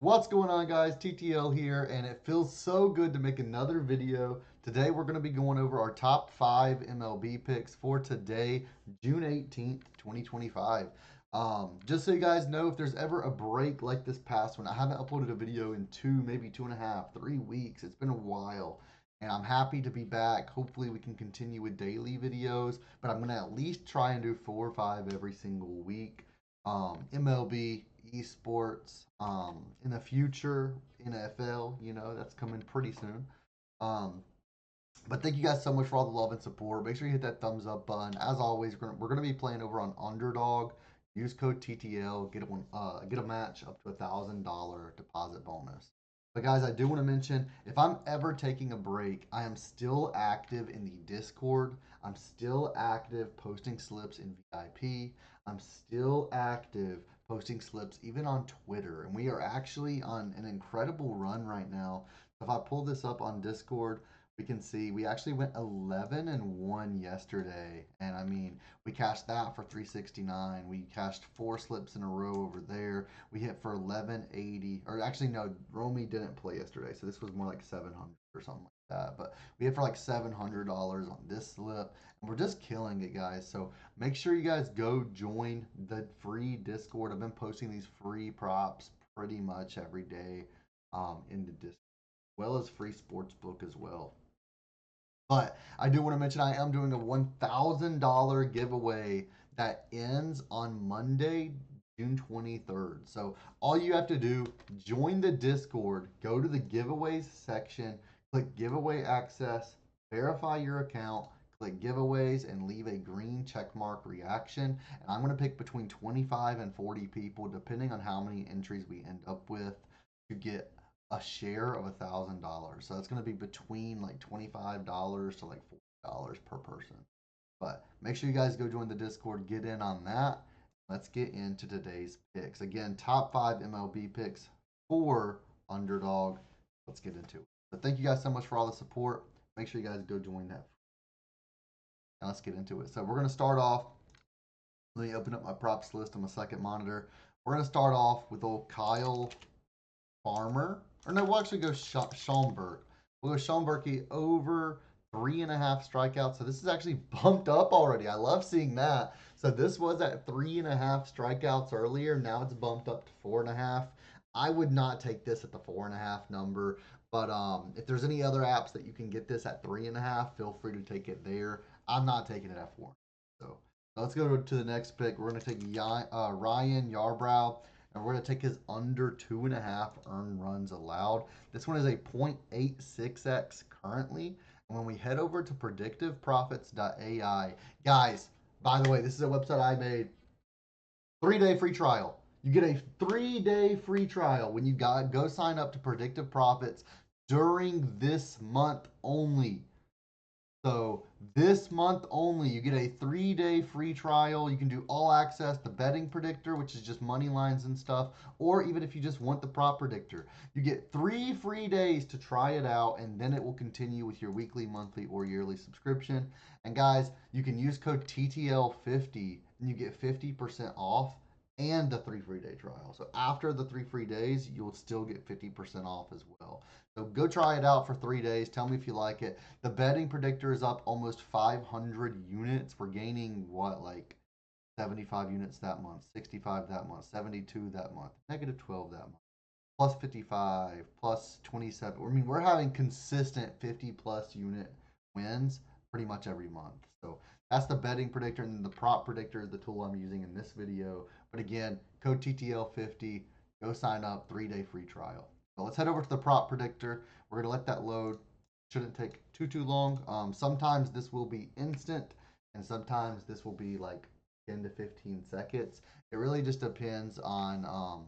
What's going on, guys? TTL here, and it feels so good to make another video. Today we're going to be going over our top 5 MLB picks for today, June 18th, 2025. Just so you guys know, if there's ever a break like this past one, I haven't uploaded a video in maybe 2.5, 3 weeks. It's been a while, and I'm happy to be back. Hopefully we can continue with daily videos, but I'm going to at least try and do 4 or 5 every single week. MLB, esports, in the future, NFL, that's coming pretty soon. Um, but thank you guys so much for all the love and support. Make sure you hit that thumbs up button. As always, we're gonna be playing over on Underdog. Use code TTL, get a match up to $1,000 deposit bonus. But guys, I do want to mention if I'm ever taking a break, I am still active in the Discord. I'm still active posting slips in VIP. I'm still active posting slips even on Twitter, and we are actually on an incredible run right now. If I pull this up on Discord, we can see we actually went 11-1 yesterday, and I mean we cashed that for 369. We cashed 4 slips in a row over there. We hit for 1180, or actually no, Romy didn't play yesterday, so this was more like 700 or something like that. But we hit for like $700 on this slip, and we're just killing it, guys. So make sure you guys go join the free Discord. I've been posting these free props pretty much every day in the Discord, as well as free sports book as well. But I do want to mention I am doing a $1,000 giveaway that ends on Monday, June 23rd. So all you have to do, join the Discord, go to the giveaways section, click giveaway access, verify your account, click giveaways, and leave a green checkmark reaction. And I'm going to pick between 25 and 40 people, depending on how many entries we end up with, to get a share of $1,000. So it's going to be between like $25 to like $40 per person. But make sure you guys go join the Discord, get in on that. Let's get into today's picks. Again, top 5 MLB picks for Underdog. Let's get into it. But thank you guys so much for all the support. Make sure you guys go join that. Now let's get into it. So we're going to start off. Let me open up my props list on my second monitor. We're going to start off with old Kyle Farmer. Or no, we'll actually go Schaumburg. We'll go Schaumburg over 3.5 strikeouts. So this is actually bumped up already. I love seeing that. So this was at 3.5 strikeouts earlier. Now it's bumped up to 4.5. I would not take this at the 4.5 number. But if there's any other apps that you can get this at 3.5, feel free to take it there. I'm not taking it at 4. So let's go to the next pick. We're going to take Ryan Yarbrough, and we're going to take his under 2.5 earned runs allowed. This one is a 0.86x currently. And when we head over to predictiveprofits.ai, guys, by the way, this is a website I made. 3-day free trial. You get a 3-day free trial when you go sign up to Predictive Profits during this month only. So this month only, you get a 3-day free trial. You can do all access, the betting predictor, which is just money lines and stuff, or even if you just want the prop predictor, you get 3 free days to try it out, and then it will continue with your weekly, monthly, or yearly subscription. And guys, you can use code TTL50 and you get 50% off and the 3 free day trial. So after the 3 free days, you'll still get 50% off as well. So go try it out for 3 days. Tell me if you like it. The betting predictor is up almost 500 units. We're gaining what, like 75 units that month, 65 that month, 72 that month, -12 that month, plus 55, plus 27. I mean, we're having consistent 50 plus unit wins pretty much every month. So that's the betting predictor, and then the prop predictor is the tool I'm using in this video. But again, code TTL50, go sign up, 3-day free trial. So let's head over to the prop predictor. We're gonna let that load. Shouldn't take too long. Sometimes this will be instant, and sometimes this will be like 10 to 15 seconds. It really just depends on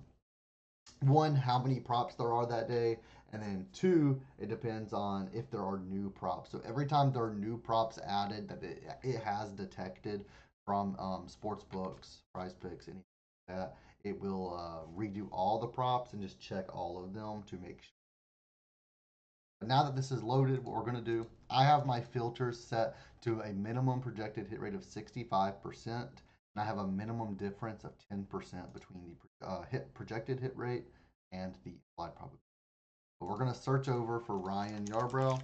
one, how many props there are that day, and then two, it depends on if there are new props. So every time there are new props added that it has detected from sports books, prize picks, anything like that, it will redo all the props and just check all of them to make sure. But now that this is loaded, what we're going to do, I have my filters set to a minimum projected hit rate of 65%, and I have a minimum difference of 10% between the projected hit rate and the implied probability. But we're going to search over for Ryan Yarbrough.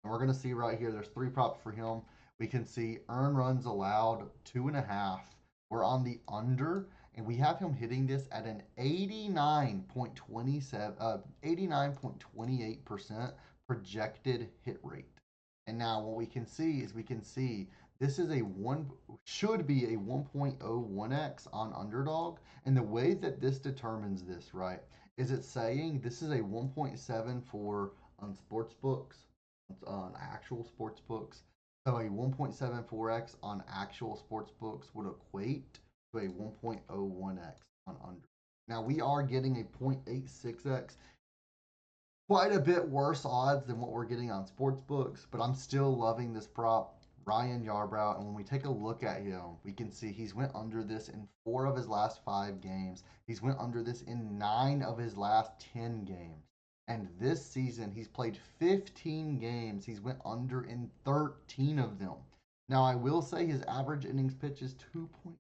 And we're going to see right here, there's 3 props for him. We can see earn runs allowed 2.5. We're on the under, and we have him hitting this at an 89.28% projected hit rate. And now what we can see is this is should be a 1.01x on underdog. And the way that this determines this, right, is it's saying this is a 1.74 on sports books, on actual sports books. So a 1.74x on actual sports books would equate to a 1.01x on under. Now we are getting a 0.86x, quite a bit worse odds than what we're getting on sports books, but I'm still loving this prop. Ryan Yarbrough, and when we take a look at him, we can see he's went under this in 4 of his last 5 games. He's went under this in 9 of his last 10 games. And this season, he's played 15 games. He's went under in 13 of them. Now, I will say his average innings pitch is 2.1.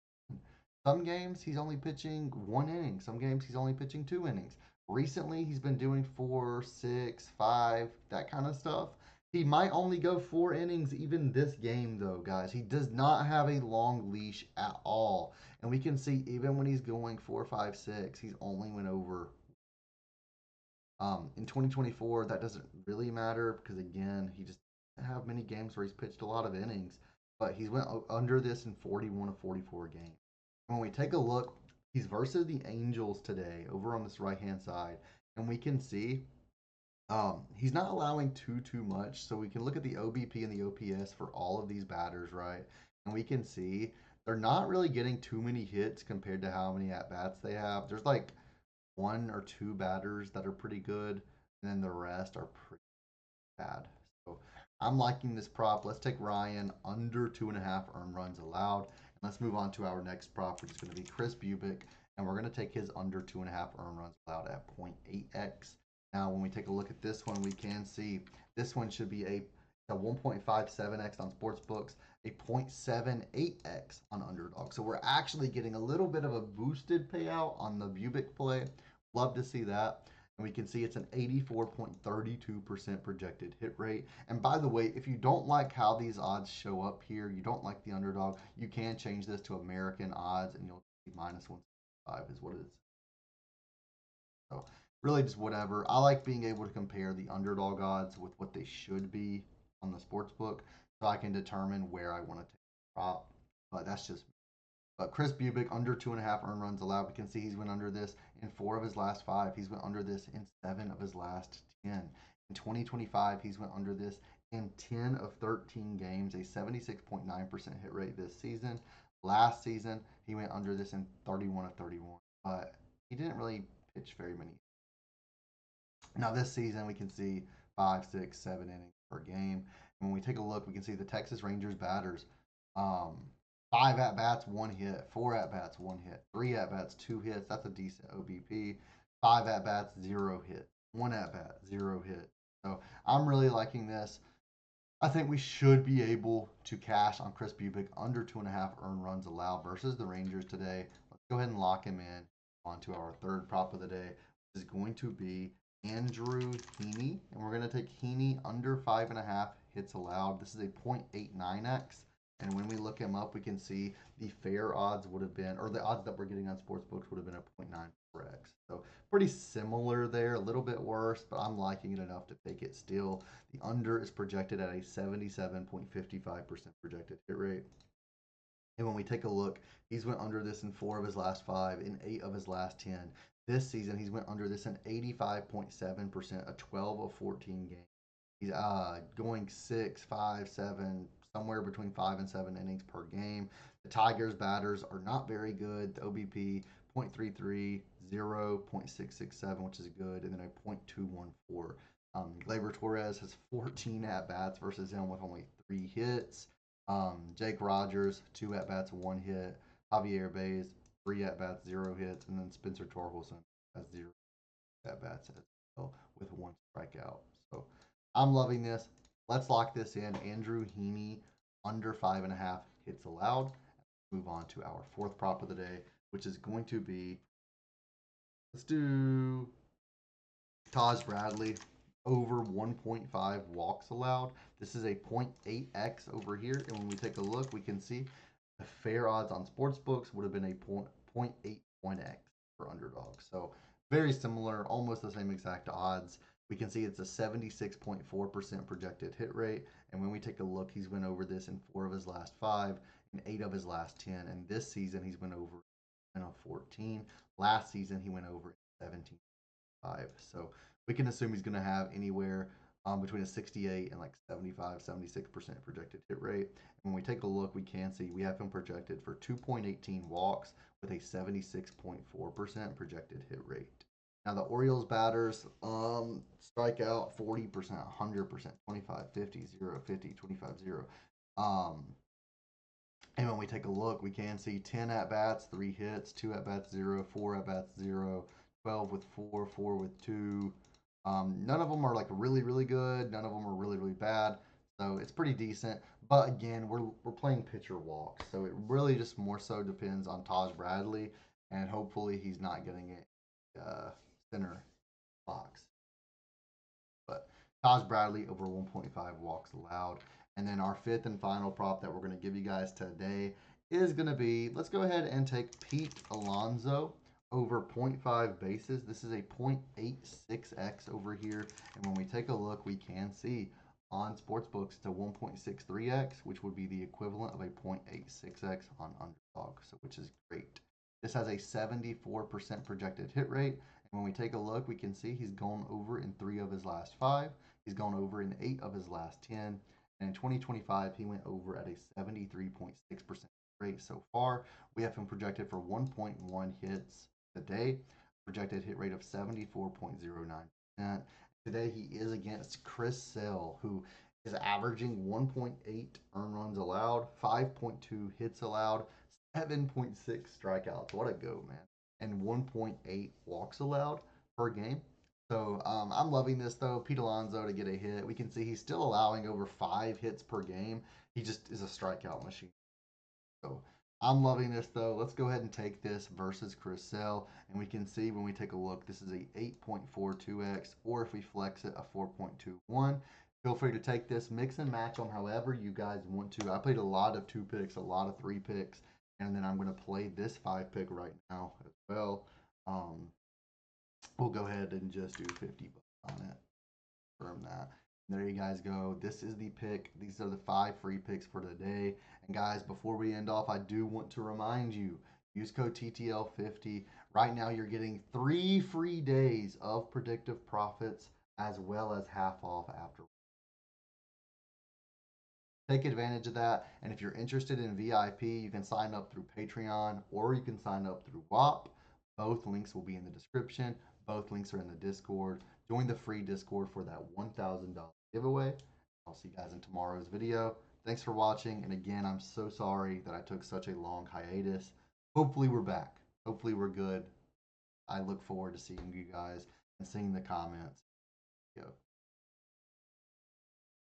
Some games he's only pitching 1 inning. Some games he's only pitching 2 innings. Recently, he's been doing 4, 6, 5, that kind of stuff. He might only go 4 innings even this game, though, guys. He does not have a long leash at all. And we can see even when he's going 4, 5, 6, he's only went over. In 2024, that doesn't really matter because, again, he just doesn't have many games where he's pitched a lot of innings. But he's went under this in 41 of 44 games. When we take a look, he's versus the Angels today over on this right-hand side. And we can see he's not allowing too much, so we can look at the OBP and the OPS for all of these batters, right? And we can see they're not really getting too many hits compared to how many at bats they have. There's like 1 or 2 batters that are pretty good, and then the rest are pretty bad. So I'm liking this prop. Let's take Ryan under 2.5 earned runs allowed, and let's move on to our next prop, which is going to be Chris Bubic, and we're going to take his under 2.5 earned runs allowed at 0.8x. Now, when we take a look at this one, we can see this one should be a 1.57x on sports books, a 0.78x on underdog. So we're actually getting a little bit of a boosted payout on the Bubic play. Love to see that. And we can see it's an 84.32% projected hit rate. And by the way, if you don't like how these odds show up here, you don't like the underdog, you can change this to American odds and you'll see minus 165 is what it is. So really just whatever. I like being able to compare the underdog odds with what they should be on the sports book so I can determine where I want to take the prop. But that's just me. But Chris Bubic under 2.5 earned runs allowed. We can see he's went under this in 4 of his last 5. He's went under this in 7 of his last 10. In 2025, he's went under this in 10 of 13 games, a 76.9% hit rate this season. Last season, he went under this in 31 of 31, but he didn't really pitch very many. Now this season, we can see 5, 6, 7 innings per game. And when we take a look, we can see the Texas Rangers batters. 5 at bats, 1 hit. 4 at bats, 1 hit. 3 at bats, 2 hits. That's a decent OBP. 5 at bats, 0 hit. 1 at bat, 0 hit. So I'm really liking this. I think we should be able to cash on Chris Bubic under 2.5 earned runs allowed versus the Rangers today. Let's go ahead and lock him in onto our third prop of the day, which is going to be Andrew Heaney. And we're going to take Heaney under 5.5 hits allowed. This is a 0.89x. And when we look him up, we can see the fair odds would have been, or the odds that we're getting on sportsbooks would have been a 0.94x. So pretty similar there, a little bit worse, but I'm liking it enough to take it still. The under is projected at a 77.55% projected hit rate. And when we take a look, he's went under this in 4 of his last 5, in 8 of his last 10. This season, he's went under this in 85.7%, a 12 of 14 games. He's going 6, 5, 7, somewhere between 5 and 7 innings per game. The Tigers batters are not very good. The OBP 0.33, 0, 0.667, which is good, and then a 0.214. Gleyber Torres has 14 at bats versus him with only 3 hits. Jake Rogers 2 at bats, 1 hit. Javier Baez 3 at bats, 0 hits, and then Spencer Torkelson has 0 at bats as well with 1 strikeout. So I'm loving this. Let's lock this in. Andrew Heaney under 5.5 hits allowed. Move on to our fourth prop of the day, which is going to be Let's do Taj Bradley over 1.5 walks allowed. This is a 0.8x over here. And when we take a look, we can see the fair odds on sports books would have been a 0.81x for underdog. So very similar, almost the same exact odds. We can see it's a 76.4% projected hit rate. And when we take a look, he's went over this in 4 of his last 5 and 8 of his last 10. And this season, he's went over 10 of 14. Last season, he went over 17. So we can assume he's going to have anywhere between a 68 and like 75, 76% projected hit rate. And when we take a look, we can see we have him projected for 2.18 walks with a 76.4% projected hit rate. Now the Orioles batters strike out 40%, 100%, 25, 50, 0, 50, 25, 0. And when we take a look, we can see 10 at bats, 3 hits, 2 at bats, 0, 4 at bats, 0, 12 with 4, 4 with 2. None of them are like really, really good. None of them are really, really bad. So it's pretty decent. But again, we're playing pitcher walks. So it really just more so depends on Taj Bradley. And hopefully he's not getting it center box. But Taj Bradley over 1.5 walks allowed. And then our fifth and final prop that we're going to give you guys today is going to be, let's go ahead and take Pete Alonso over 0.5 bases. This is a 0.86x over here. And when we take a look, we can see on sportsbooks it's a 1.63x, which would be the equivalent of a 0.86x on underdog, so which is great. This has a 74% projected hit rate. And when we take a look, we can see he's gone over in 3 of his last 5. He's gone over in 8 of his last 10. And in 2025, he went over at a 73.6% rate so far. We have him projected for 1.1 hits today, projected hit rate of 74.09%. Today, he is against Chris Sale, who is averaging 1.8 earned runs allowed, 5.2 hits allowed, 7.6 strikeouts. What a go, man. And 1.8 walks allowed per game. So I'm loving this, though. Pete Alonso to get a hit. We can see he's still allowing over 5 hits per game. He just is a strikeout machine. So I'm loving this, though. Let's go ahead and take this versus Chris Sale. And we can see when we take a look, this is a 8.42x, or if we flex it, a 4.21. Feel free to take this, mix and match them however you guys want to. I played a lot of 2 picks, a lot of 3 picks, and then I'm going to play this 5 pick right now as well. We'll go ahead and just do 50 bucks on it. Confirm that. There you guys go. This is the pick. These are the 5 free picks for today. And guys, before we end off, I do want to remind you, use code TTL50. Right now, you're getting 3 free days of predictive profits as well as half off after. Take advantage of that. And if you're interested in VIP, you can sign up through Patreon or you can sign up through WAP. Both links will be in the description. Both links are in the Discord. Join the free Discord for that $1,000 giveaway. I'll see you guys in tomorrow's video. Thanks for watching. And again, I'm so sorry that I took such a long hiatus. Hopefully we're back. Hopefully we're good. I look forward to seeing you guys and seeing the comments. Go.